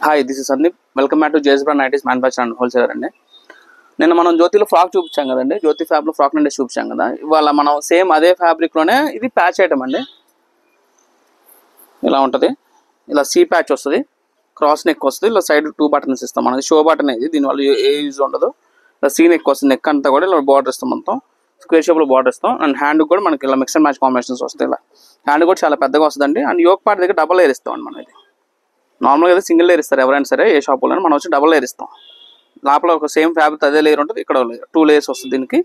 Hi, this is Sandeep. Welcome back to JS brand nighties manufacture and wholesaler అండి. నిన్న మనం జ్యోతిలో frock చూపించాం కదండి, జ్యోతి ఫ్యాబ్లో ఫ్రాక్ నుండి చూపించాం కదా. ఇవాళ మనం సేమ్ అదే ఫ్యాబ్రిక్లోనే ఇది ప్యాచ్ ఐటమ్ అండి. ఇలా ఉంటుంది, ఇలా సీ ప్యాచ్ వస్తుంది, క్రాస్ నెక్ వస్తుంది, ఇలా సైడ్ 2 బటన్స్ ఇస్తాం. మనకి షో బటన్ ఇది, దీనివల్ల ఏ యూజ్ ఉండదు. ఇలా సీ నెక్ వస్తుంది, నెక్ అంతా కూడా ఇలా బార్డర్ ఇస్తాం, మొత్తం స్క్వేర్ షేప్లో బార్డర్ ఇస్తాం. అండ్ హ్యాండ్ కూడా మనకి ఇలా మిక్స్ అండ్ మ్యాచ్ కాంబినేషన్స్ వస్తాయి. ఇలా హ్యాండ్ కూడా చాలా పెద్దగా వస్తుందండి. అండ్ యోక్ పార్ట్ దగ్గర డబల్ లేయర్ ఇస్తాం అండి. మనం ఇది నార్మల్గా అయితే సింగిల్ లేయర్ ఇస్తారు ఎవరైనా సరే, ఏ షాపులో. మనం వచ్చి డబల్ లేయర్ ఇస్తాం. లోపల ఒక సేమ్ ఫ్యాబ్రిక్ అదే లేయర్ ఉంటుంది, ఇక్కడ 2 లేయర్స్ వస్తుంది దీనికి.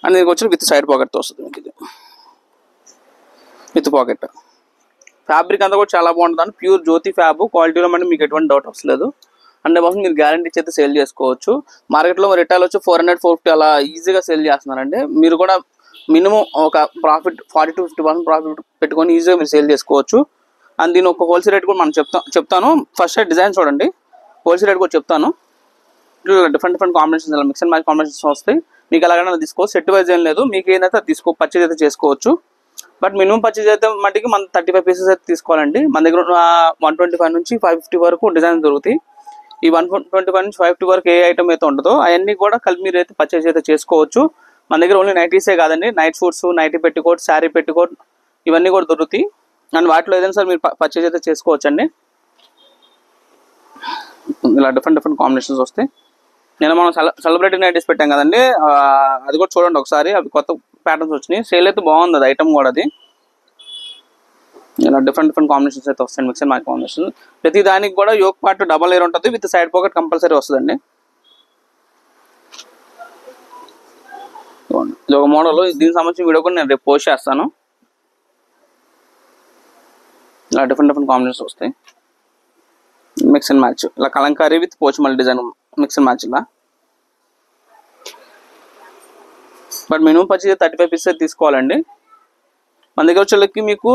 అండ్ దీనికి వచ్చి విత్ సైడ్ పాకెట్తో వస్తుంది మీకు. ఇది విత్ పాకెట్ ఫ్యాబ్రిక్ అంతా కూడా చాలా బాగుంటుంది. ప్యూర్ జ్యోతి ఫ్యాబ్ క్వాలిటీలో అంటే మీకు ఎటువంటి డౌట్ వస్తలేదు. 100% మీరు గ్యారంటీ ఇచ్చి అయితే సేల్ చేసుకోవచ్చు. మార్కెట్లో రిటైల్ వచ్చి 400-450 అలా ఈజీగా సేల్ చేస్తున్నారండి. మీరు కూడా మినిమం ఒక ప్రాఫిట్ 40-50% ప్రాఫిట్ పెట్టుకొని ఈజీగా మీరు సేల్ చేసుకోవచ్చు. అండ్ దీని ఒక హోల్సేల్ రేట్ కూడా మనం చెప్తాను. ఫస్ట్ డిజైన్ చూడండి, హోల్సేల్ రేట్ కూడా చెప్తాను. డిఫరెంట్ కాంబినేషన్స్, ఇలా మిక్స్ అండ్ మ్యాచ్ కాంబినేషన్స్ వస్తాయి. మీకు ఎలాగైనా తీసుకోవచ్చు, సెట్ వైజ్ ఏం లేదు. మీకు ఏదైతే పర్చేజ్ అయితే చేసుకోవచ్చు. బట్ మినిమం పర్చేజ్ అయితే మట్టికి మన 35 పీసెస్ అయితే తీసుకోవాలండి. మన దగ్గర 125 నుంచి 550 వరకు డిజైన్ దొరుకుతాయి. ఈ 125 నుంచి 550 వరకు ఏ ఐటమ్ అయితే ఉంటుందో అవన్నీ కూడా కలిపి మీరు అయితే పర్చేజ్ అయితే చేసుకోవచ్చు. మన దగ్గర ఓన్లీ నైటీసే కాదండి, night suits, nightie petticoat, sari petticoat ఇవన్నీ కూడా దొరుకుతాయి. అండ్ వాటిలో ఏదైనా సార్ మీరు పర్చేజ్ అయితే చేసుకోవచ్చు అండి. ఇలా డిఫరెంట్ కాంబినేషన్స్ వస్తాయి. నేను మనం సెలబ్రిటీ నైటీస్ పెట్టాం కదండి, అది కూడా చూడండి ఒకసారి. అవి కొత్త ప్యాటర్న్స్ వచ్చినాయి, సేల్ అయితే బాగుంది అది ఐటమ్ కూడా. అది ఇలా డిఫరెంట్ కాంబినేషన్స్ అయితే వస్తాయి, మిక్స్ అండ్ మ్యాచ్ కాంబినేషన్. ప్రతి దానికి కూడా యోక్ పార్ట్ డబల్ లేయర్ ఉంటుంది, విత్ సైడ్ పాకెట్ కంపల్సరీ వస్తుందండి. ఇది ఒక మోడల్. దీనికి సంబంధించిన వీడియో కూడా నేను రేపు పోస్ట్ చేస్తాను. ఇలా డిఫరెంట్ కాంబినేషన్స్ వస్తాయి, మిక్స్ అండ్ మ్యాచ్. ఇలా Kalamkari with Pochampally design mix and match. ఇలా బట్ మినిమం పర్చేజ్ 35 పీసెస్ తీసుకోవాలండి. మన దగ్గర వచ్చేళ్ళకి మీకు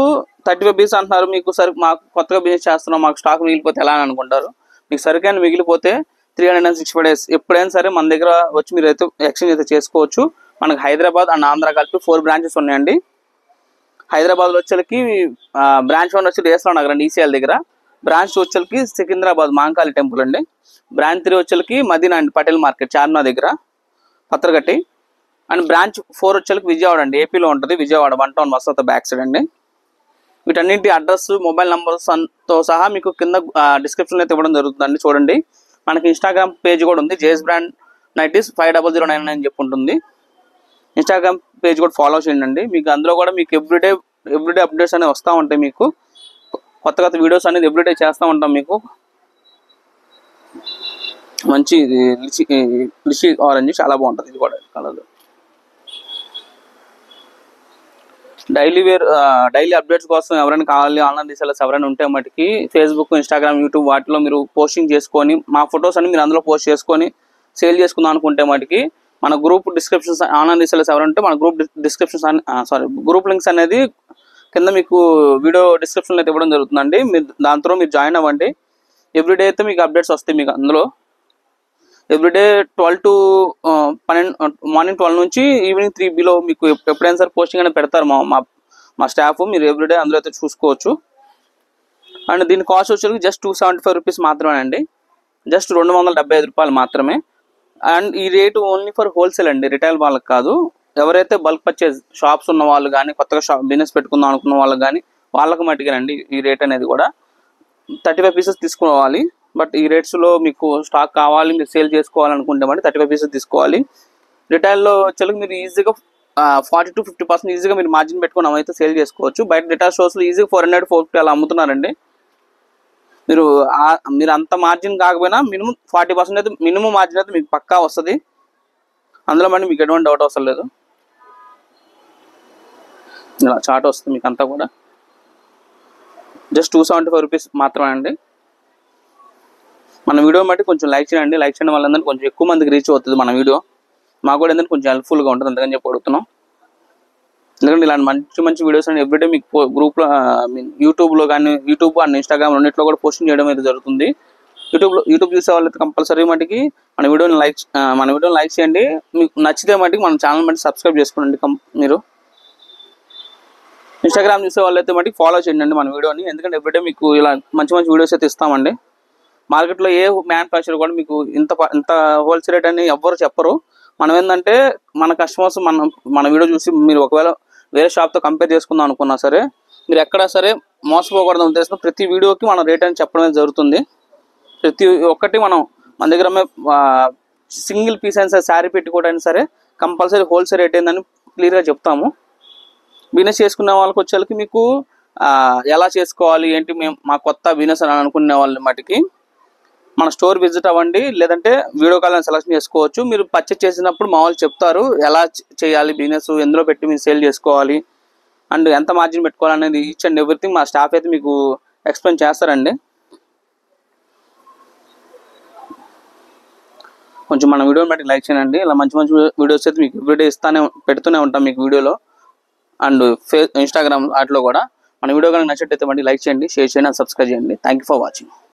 35 పీసెస్ అంటున్నారు. మీకు సరే మాకు కొత్తగా బిజినెస్ చేస్తున్నాం, మాకు స్టాక్ మిగిలిపోతే ఎలా అని అనుకుంటారు. మీకు సరికైనా మిగిలిపోతే 365 days ఎప్పుడైనా సరే మన దగ్గర వచ్చి మీరు అయితే ఎక్స్చేంజ్ అయితే చేసుకోవచ్చు. మనకు హైదరాబాద్ అండ్ ఆంధ్ర కలిపి 4 బ్రాంచెస్ ఉన్నాయండి. హైదరాబాద్లో వచ్చేళ్ళకి బ్రాంచ్ 1 వచ్చి రేస్లో నగర్ అండి, ఈసీఎల్ దగ్గర. బ్రాంచ్ 2 వచ్చేళ్ళకి సికింద్రాబాద్ మాంకాళి టెంపుల్ అండి. బ్రాంచ్ 3 వచ్చేళ్ళకి మదీనా అండి, పటేల్ మార్కెట్ చార్మినార్ దగ్గర పత్రగట్టి. అండ్ బ్రాంచ్ 4 వచ్చేళ్ళకి విజయవాడ అండి, ఏపీలో ఉంటుంది. విజయవాడ 1 టౌన్ వస్తుంది బ్యాక్ సైడ్ అండి. వీటన్నింటి అడ్రస్, మొబైల్ నంబర్స్తో సహా మీకు కింద డిస్క్రిప్షన్లో అయితే ఇవ్వడం జరుగుతుందండి. చూడండి, మనకి ఇన్స్టాగ్రామ్ పేజ్ కూడా ఉంది, జేఎస్ బ్రాండ్ నైటీస్ 5009 అని చెప్పి ఉంటుంది. ఇన్స్టాగ్రామ్ పేజ్ కూడా ఫాలో చేయండి. మీకు అందులో కూడా మీకు ఎవ్రీడే అప్డేట్స్ అనేవి వస్తూ ఉంటాయి. మీకు కొత్త వీడియోస్ అనేది ఎవ్రీడే చేస్తూ ఉంటాం. మీకు మంచి లిచి ఆరెంజ్ చాలా బాగుంటుంది. ఇది కూడా కలర్ డైలీ అప్డేట్స్ కోసం ఎవరైనా కావాలి, ఆన్లైన్ రీసెలర్స్ ఎవరైనా ఉంటే మటుకి ఫేస్బుక్, ఇన్స్టాగ్రామ్, యూట్యూబ్ వాటిలో మీరు పోస్టింగ్ చేసుకొని మా ఫొటోస్ అన్ని మీరు అందులో పోస్ట్ చేసుకొని సేల్ చేసుకుందాం అనుకుంటే మటుకి మన గ్రూప్ డిస్క్రిప్షన్స్, ఆన్లైన్ రీసెలర్స్ ఎవరంటే మన గ్రూప్ లింక్స్ అనేది కింద మీకు వీడియో డిస్క్రిప్షన్లో అయితే ఇవ్వడం జరుగుతుందండి. మీరు దాంతో మీరు జాయిన్ అవ్వండి. ఎవ్రీడే అయితే మీకు అప్డేట్స్ వస్తాయి. మీకు అందులో ఎవ్రీడే 12 to 12 మార్నింగ్ 12 నుంచి ఈవినింగ్ 3 మీకు ఎప్పుడైనా సరే పోస్టింగ్ అనేది పెడతారు మా స్టాఫ్. మీరు ఎవ్రీడే అందులో అయితే చూసుకోవచ్చు. అండ్ దీని కాస్ట్ వచ్చేసరికి జస్ట్ 275 రూపీస్ మాత్రమే అండి, జస్ట్ 275 రూపాయలు మాత్రమే. అండ్ ఈ రేటు ఓన్లీ ఫర్ హోల్సేల్ అండి, రిటైల్ వాళ్ళకి కాదు. ఎవరైతే బల్క్ పర్చేజ్ షాప్స్ ఉన్న వాళ్ళు కానీ, కొత్తగా బిజినెస్ పెట్టుకుందాం అనుకున్న వాళ్ళకి కానీ, వాళ్ళకి మట్టుకేనండి ఈ రేట్ అనేది కూడా. 35 పీసెస్ తీసుకోవాలి. బట్ ఈ రేట్స్లో మీకు స్టాక్ కావాలి, మీరు సేల్ చేసుకోవాలనుకుంటే మరి 35 పీసెస్ తీసుకోవాలి. రిటైల్లో వచ్చేసరికి మీరు ఈజీగా 40-50% ఈజీగా మీరు మార్జిన్ పెట్టుకుని అయితే సేల్ చేసుకోవచ్చు. బయట రిటైల్ స్టోర్స్లో ఈజీగా 400-450 అలా అమ్ముతున్నారండి. మీరు అంత మార్జిన్ కాకపోయినా మినిమం 40% అయితే మినిమం మార్జిన్ అయితే మీకు పక్కా వస్తుంది. అందులో మరి మీకు ఎటువంటి డౌట్ అవసరం లేదు. ఇలా చార్ట్ వస్తుంది మీకు అంతా కూడా, జస్ట్ 275 రూపీస్ మాత్రమే అండి. మన వీడియో బట్టి కొంచెం లైక్ చేయండి. లైక్ చేయడం వల్ల ఏంటంటే కొంచెం ఎక్కువ మందికి రీచ్ అవుతుంది మన వీడియో. మాకు కూడా ఏంటంటే కొంచెం హెల్ప్ఫుల్గా ఉంటుంది, అందుకని చెప్పి అడుగుతున్నాం. ఎందుకంటే ఇలాంటి మంచి వీడియోస్ అని ఎవ్రీడే మీకు గ్రూప్లో, యూట్యూబ్లో కానీ, యూట్యూబ్ అండ్ ఇన్స్టాగ్రామ్ రెండింటిలో కూడా పోస్టింగ్ చేయడం అయితే జరుగుతుంది. యూట్యూబ్ చూసే వాళ్ళైతే కంపల్సరీ మటుకి మన వీడియోని లైక్ చేయండి. మీకు నచ్చితే మటుకి మన ఛానల్ మటుకు సబ్స్క్రైబ్ చేసుకోండి మీరు. ఇన్స్టాగ్రామ్ చూసే వాళ్ళైతే మటుకు ఫాలో చేయండి మన వీడియోని. ఎందుకంటే ఎవ్రీడే మీకు ఇలా మంచి వీడియోస్ అయితే ఇస్తామండి. మార్కెట్లో ఏ మ్యానుఫ్యాక్చర్ కూడా మీకు ఇంత హోల్సేల్ రేట్ అని ఎవ్వరు చెప్పరు. మనం ఏంటంటే మన కస్టమర్స్ మన వీడియో చూసి మీరు ఒకవేళ వేరే షాప్తో కంపేర్ చేసుకుందాం అనుకున్నా సరే మీరు ఎక్కడా సరే మోసపోకూడదు ఉద్దేశంతో ప్రతి వీడియోకి మనం రేట్ అని చెప్పడం జరుగుతుంది. ప్రతి ఒక్కటి మన దగ్గర సింగిల్ పీస్ అయినా సరే శారీ పెట్టుకోవడానికి సరే కంపల్సరీ హోల్సేల్ రేట్ ఏందని క్లియర్గా చెప్తాము. బిజినెస్ చేసుకునే వాళ్ళకి వచ్చేసరికి మీకు ఎలా చేసుకోవాలి ఏంటి, మేము మా కొత్త బిజినెస్ అని అనుకునే వాళ్ళ మటుకి మన స్టోర్ విజిట్ అవ్వండి, లేదంటే వీడియో కాల్ సెలెక్షన్ చేసుకోవచ్చు. మీరు పర్చేస్ చేసినప్పుడు మా వాళ్ళు చెప్తారు ఎలా చేయాలి బిజినెస్, ఎందులో పెట్టి మీరు సేల్ చేసుకోవాలి అండ్ ఎంత మార్జిన్ పెట్టుకోవాలనేది ఈచ్ అండ్ ఎవ్రీథింగ్ మా స్టాఫ్ అయితే మీకు ఎక్స్ప్లెయిన్ చేస్తారండి. కొంచెం మన వీడియోని బట్టి లైక్ చేయండి. ఇలా మంచి మంచి వీడియోస్ అయితే మీకు ఎవ్రీడే పెడుతూనే ఉంటాం మీకు వీడియోలో అండ్ ఇన్స్టాగ్రామ్ వాటిలో కూడా. మన వీడియో కనుక నచ్చినట్టయితే మళ్ళీ లైక్ చేయండి, షేర్ చేయండి అండ్ సబ్స్క్రైబ్ చేయండి. Thank you for watching.